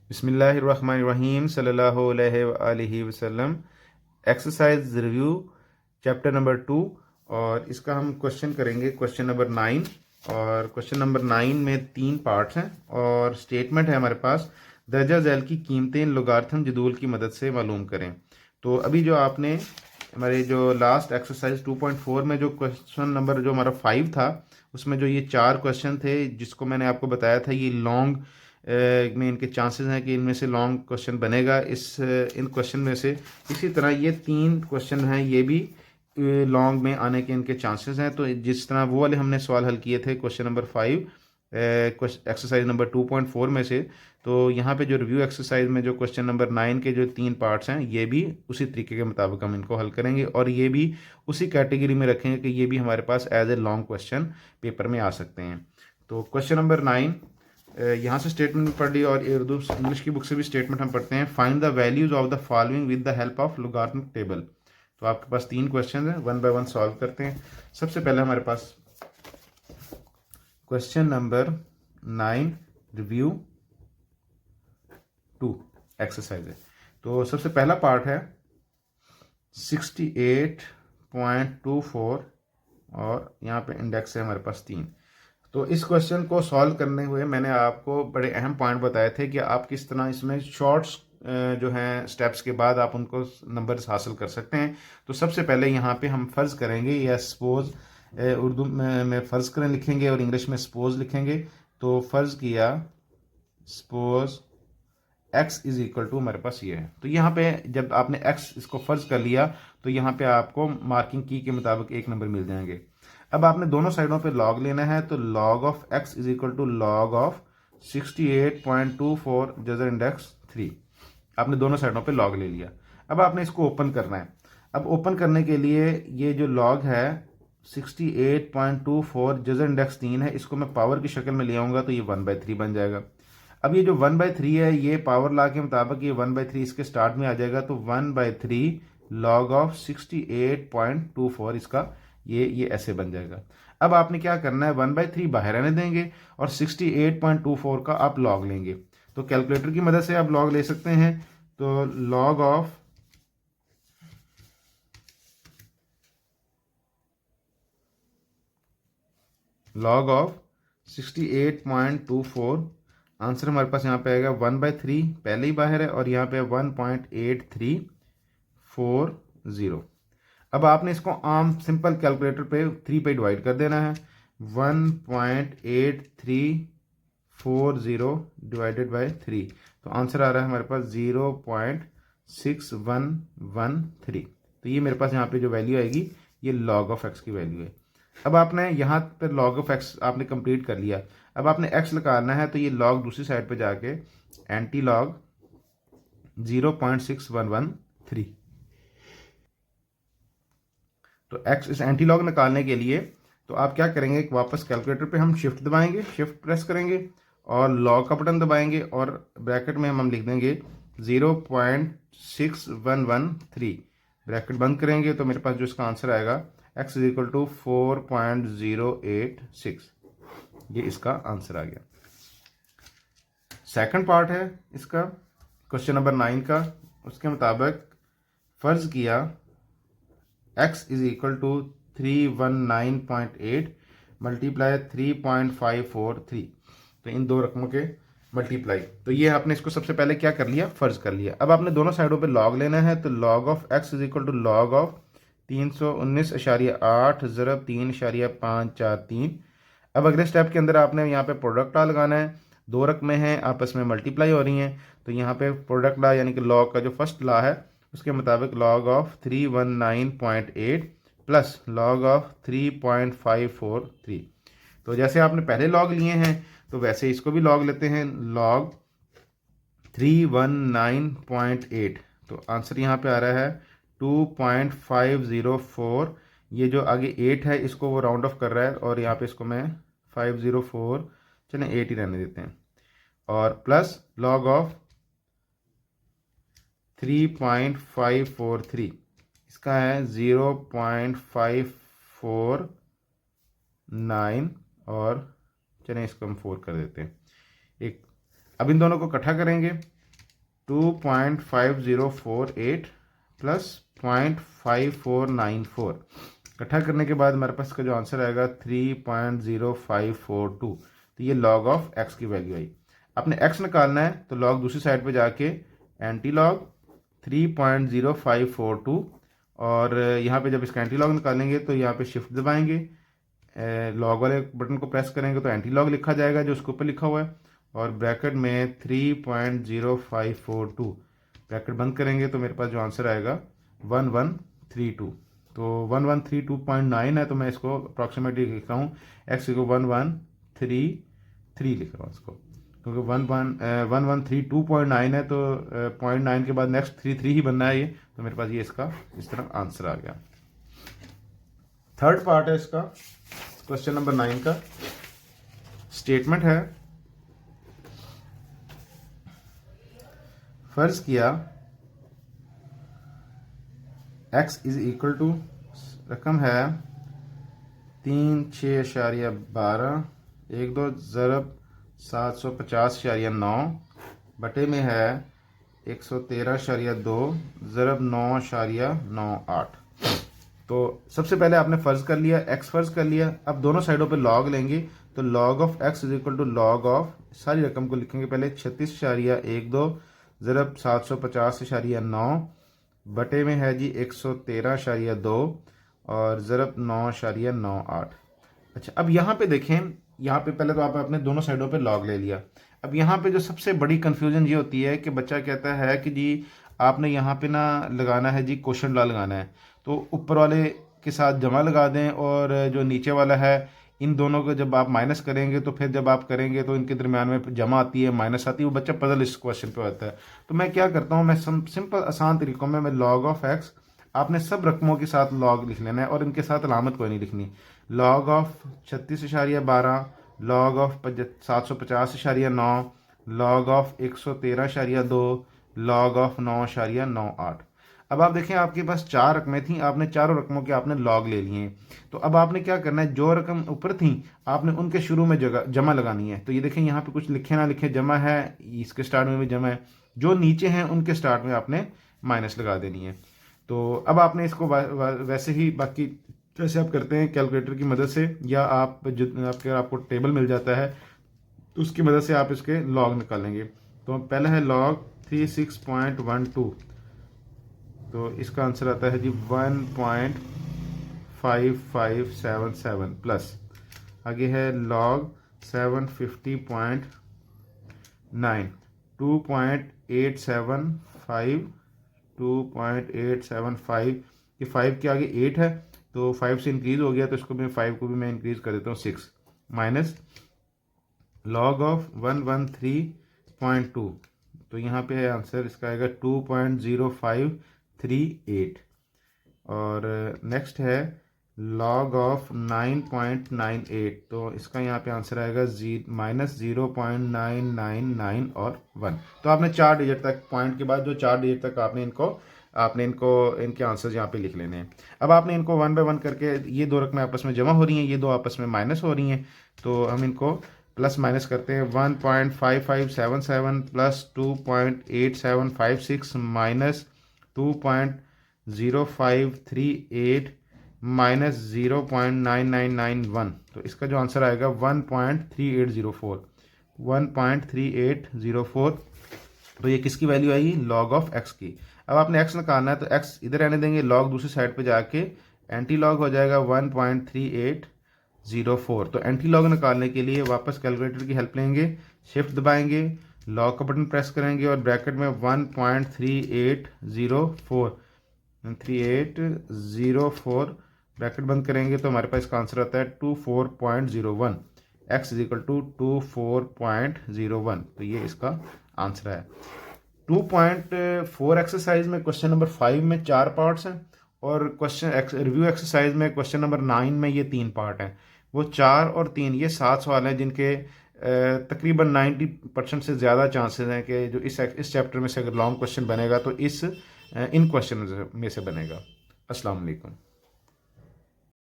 बिस्मिल्लाहिर्रहमानिर्रहीम सल्लल्लाहु अलैहि वसल्लम। एक्सरसाइज रिव्यू चैप्टर नंबर 2 और इसका हम क्वेश्चन करेंगे क्वेश्चन नंबर 9। और क्वेश्चन नंबर 9 में 3 पार्ट्स हैं और स्टेटमेंट है हमारे पास, दर्जा झैल की कीमतें लोगारिथम जदूल की मदद से मालूम करें। तो अभी जो आपने हमारे जो लास्ट एक्सरसाइज 2.4 में जो क्वेश्चन नंबर जो हमारा 5 था, उसमें जो ये 4 क्वेश्चन थे जिसको मैंने आपको बताया था ये लॉन्ग में इनके चांसेस हैं कि इनमें से लॉन्ग क्वेश्चन बनेगा इन क्वेश्चन में से। इसी तरह ये 3 क्वेश्चन हैं, ये भी लॉन्ग में आने के इनके चांसेस हैं। तो जिस तरह वो वाले हमने सवाल हल किए थे क्वेश्चन नंबर 5 एक्सरसाइज नंबर 2.4 में से, तो यहाँ पे जो रिव्यू एक्सरसाइज में जो क्वेश्चन नंबर 9 के जो 3 पार्ट्स हैं ये भी उसी तरीके के मुताबिक हम इनको हल करेंगे और ये भी उसी कैटेगरी में रखेंगे कि ये भी हमारे पास as a long question paper में आ सकते हैं। तो क्वेश्चन नंबर 9 यहाँ से स्टेटमेंट पढ़ ली और उर्दू इंग्लिश की बुक से भी स्टेटमेंट हम पढ़ते हैं। Find the values of the following with the help of logarithmic table. तो आपके पास 3 क्वेश्चन हैं, 1 बाय 1 सॉल्व करते हैं। सबसे पहले हमारे पास क्वेश्चन नंबर 9 रिव्यू 2 एक्सरसाइज है। तो सबसे पहला पार्ट है 68.24 और यहाँ पे इंडेक्स है हमारे पास 3। तो इस क्वेश्चन को सॉल्व करने हुए मैंने आपको बड़े अहम पॉइंट बताए थे कि आप किस तरह इसमें शॉर्ट्स जो हैं स्टेप्स के बाद आप उनको नंबर्स हासिल कर सकते हैं। तो सबसे पहले यहाँ पे हम फ़र्ज़ करेंगे या सपोज़, उर्दू में फ़र्ज़ करें लिखेंगे और इंग्लिश में सपोज़ लिखेंगे। तो फ़र्ज़ किया suppose x is equal to हमारे पास ये है। तो यहाँ पे जब आपने x इसको फ़र्ज़ कर लिया तो यहाँ पे आपको मार्किंग की के मुताबिक 1 नंबर मिल जाएंगे। अब आपने दोनों साइडों पे लॉग लेना है, तो log of x is equal to log of 68.24 जजर इंडेक्स 3। आपने दोनों साइडों पे लॉग ले लिया। अब आपने इसको ओपन करना है। अब ओपन करने के लिए ये जो लॉग है 68.24 जजर इंडेक्स 3 है, इसको मैं पावर की शक्ल में ले आऊँगा तो ये 1/3 बन जाएगा। अब ये जो 1/3 है ये पावर लॉ के मुताबिक ये 1/3 इसके स्टार्ट में आ जाएगा, तो 1/3 लॉग ऑफ 68.24 इसका ये ऐसे बन जाएगा। अब आपने क्या करना है, 1/3 बाहर आने देंगे और 68.24 का आप लॉग लेंगे। तो कैलकुलेटर की मदद से आप लॉग ले सकते हैं। तो लॉग ऑफ 68.24, आंसर हमारे पास यहाँ पे आएगा 1/3, पहले ही बाहर है, और यहाँ पे 1.8340। अब आपने इसको आम सिंपल कैलकुलेटर पे 3 पे डिवाइड कर देना है। 1.8340 डिवाइडेड बाय 3, तो आंसर आ रहा है हमारे पास 0.6113। तो ये मेरे पास यहाँ पे जो वैल्यू आएगी ये लॉग ऑफ एक्स की वैल्यू है। अब आपने यहाँ पर लॉग ऑफ एक्स आपने कंप्लीट कर लिया। अब आपने एक्स निकालना है, तो ये लॉग दूसरी साइड पे जाके एंटी लॉग 0.6113। तो एक्स इस एंटी लॉग निकालने के लिए तो आप क्या करेंगे, वापस कैलकुलेटर पे हम शिफ्ट दबाएंगे, शिफ्ट प्रेस करेंगे और लॉग का बटन दबाएंगे और ब्रैकेट में हम लिख देंगे 0.6113, ब्रैकेट बंद करेंगे। तो मेरे पास जो इसका आंसर आएगा x इज इक्वल टू 4.086, ये इसका आंसर आ गया। सेकंड पार्ट है इसका क्वेश्चन नंबर 9 का। उसके मुताबिक फ़र्ज़ किया x is equal to 319.8 multiply 3.543। तो इन दो रकमों के मल्टीप्लाई, तो ये आपने इसको सबसे पहले क्या कर लिया, फ़र्ज़ कर लिया। अब आपने दोनों साइडों पे लॉग लेना है, तो log of x is equal to log of 319.8 ज़रब 3.543। अब अगले स्टेप के अंदर आपने यहाँ पे प्रोडक्ट लॉ लगाना है। दो रकमें हैं आपस में मल्टीप्लाई हो रही हैं, तो यहाँ पे प्रोडक्ट लॉ यानी कि लॉग का जो फर्स्ट लॉ है उसके मुताबिक log of 319.8 plus log of 3.543। तो जैसे आपने पहले लॉग लिए हैं तो वैसे इसको भी लॉग लेते हैं, लॉग 319.8। तो आंसर यहाँ पे आ रहा है 2.504। ये जो आगे 8 है इसको वो राउंड ऑफ कर रहा है और यहाँ पे इसको मैं 504, चलें 8 ही रहने देते हैं, और प्लस लॉग ऑफ 3.543 इसका है 0.549, और चलें इसको हम 4 कर देते हैं एक। अब इन दोनों को इकट्ठा करेंगे 2.5048 प्लस 0.5494 इकट्ठा करने के बाद हमारे पास का जो आंसर आएगा 3.0542। तो ये लॉग ऑफ एक्स की वैल्यू आई। आपने एक्स निकालना है तो लॉग दूसरी साइड पे जाके एंटी लॉग 3.0542, और यहाँ पे जब इसका एंटी लॉग निकालेंगे तो यहाँ पे शिफ्ट दबाएंगे, लॉग वाले बटन को प्रेस करेंगे तो एंटी लॉग लिखा जाएगा जो उसके ऊपर लिखा हुआ है, और ब्रैकेट में 3.0542 ब्रैकेट बंद करेंगे तो मेरे पास जो आंसर आएगा 1132। तो 1132.9 है, तो मैं इसको अप्रॉक्सीमेटली लिख रहा हूँ एक्स को 1133 लिख रहा हूँ इसको, क्योंकि 1132.9 है तो 0.9 के बाद नेक्स्ट 33 ही बनना है ये, तो मेरे पास ये इसका इस तरह आंसर आ गया। थर्ड पार्ट है इसका क्वेश्चन नंबर 9 का। स्टेटमेंट है, फर्ज किया x इज इक्वल टू, रकम है 36.12 12 ज़रब 750.9 बटे में है 113.2 ज़रब 9.98। तो सबसे पहले आपने फ़र्ज़ कर लिया, x फ़र्ज़ कर लिया। अब दोनों साइडों पे लॉग लेंगे, तो log of x is equal to log of, सारी रकम को लिखेंगे पहले 36.12 ज़रब 750.9 बटे में है जी 113.2 और ज़रब 9.98। अच्छा, अब यहाँ पे देखें, यहाँ पे पहले तो आप अपने दोनों साइडों पे लॉग ले लिया। अब यहाँ पे जो सबसे बड़ी कन्फ्यूजन ये होती है कि बच्चा कहता है कि जी आपने यहाँ पे ना लगाना है जी क्वोशंट लॉ लगाना है, तो ऊपर वाले के साथ जमा लगा दें, और जो नीचे वाला है इन दोनों को जब आप माइनस करेंगे तो फिर जब आप करेंगे तो इनके दरमियान में जमा आती है, माइनस आती है, वो बच्चा पजल इस क्वेश्चन पे होता है। तो मैं क्या करता हूँ, मैं सिंपल आसान तरीकों में मैं लॉग ऑफ एक्स, आपने सब रकमों के साथ लॉग लिख लेना है और इनके साथ अलामत कोई नहीं लिखनी। Log of 36.12, log of 750.9, log of 113.2, log of 9.98। अब आप देखें आपके पास चार रकमें थी, आपने चारों रकमों के आपने लॉग ले लिए हैं। तो अब आपने क्या करना है, जो रकम ऊपर थी आपने उनके शुरू में जगह जमा लगानी है। तो ये देखें यहाँ पे कुछ लिखे ना लिखे जमा है, इसके स्टार्ट में भी जमा है, जो नीचे हैं उनके स्टार्ट में आपने माइनस लगा देनी है। तो अब आपने इसको वैसे ही बाकी जैसे आप करते हैं कैलकुलेटर की मदद से, या आपको टेबल मिल जाता है तो उसकी मदद से आप इसके लॉग निकालेंगे। तो पहला है लॉग 36.12, तो इसका आंसर आता है जी 1.5577 प्लस, आगे है लॉग 750.9 2.875 ये 5 के आगे 8 है, तो 5 से इंक्रीज हो गया, तो इसको मैं 5 को भी मैं इंक्रीज कर देता हूँ 6, माइनस लॉग ऑफ 113.2, तो यहाँ पे है आंसर इसका आएगा 2.0538। और नेक्स्ट है लॉग ऑफ 9.98, तो इसका यहाँ पे आंसर आएगा माइनस 0.999 और 1। तो आपने 4 डिजिट तक, पॉइंट के बाद जो 4 डिजिट तक आपने इनको इनके आंसर्स यहाँ पे लिख लेने हैं। अब आपने इनको 1 बाय 1 करके, ये दो रकमें आपस में जमा हो रही हैं, ये दो आपस में माइनस हो रही हैं, तो हम इनको प्लस माइनस करते हैं। 1.5577 प्लस 2.8756 माइनस 2.0538 माइनस 0.9991, तो इसका जो आंसर आएगा 1.3804 1.3804। तो ये किसकी value I, log of x की। अब आपने एक्स निकालना है, तो एक्स इधर रहने देंगे, लॉग दूसरी साइड पे जाके एंटी लॉग हो जाएगा 1.3804। तो एंटी लॉग निकालने के लिए वापस कैलकुलेटर की हेल्प लेंगे, शिफ्ट दबाएंगे, लॉग का बटन प्रेस करेंगे और ब्रैकेट में 1.3804 ब्रैकेट बंद करेंगे, तो हमारे पास इसका आंसर आता है 24.01। एक्स इज इक्वल टू 24.01, तो ये इसका आंसर है। 2.4 एक्सरसाइज में क्वेश्चन नंबर 5 में 4 पार्ट्स हैं, और क्वेश्चन रिव्यू एक्सरसाइज में क्वेश्चन नंबर 9 में ये 3 पार्ट हैं। वो 4 और 3 ये 7 सवाल हैं जिनके तकरीबन 90% से ज़्यादा चांसेस हैं कि जो इस चैप्टर में से अगर लॉन्ग क्वेश्चन बनेगा तो इन क्वेश्चन में से बनेगा। अस्सलाम वालेकुम।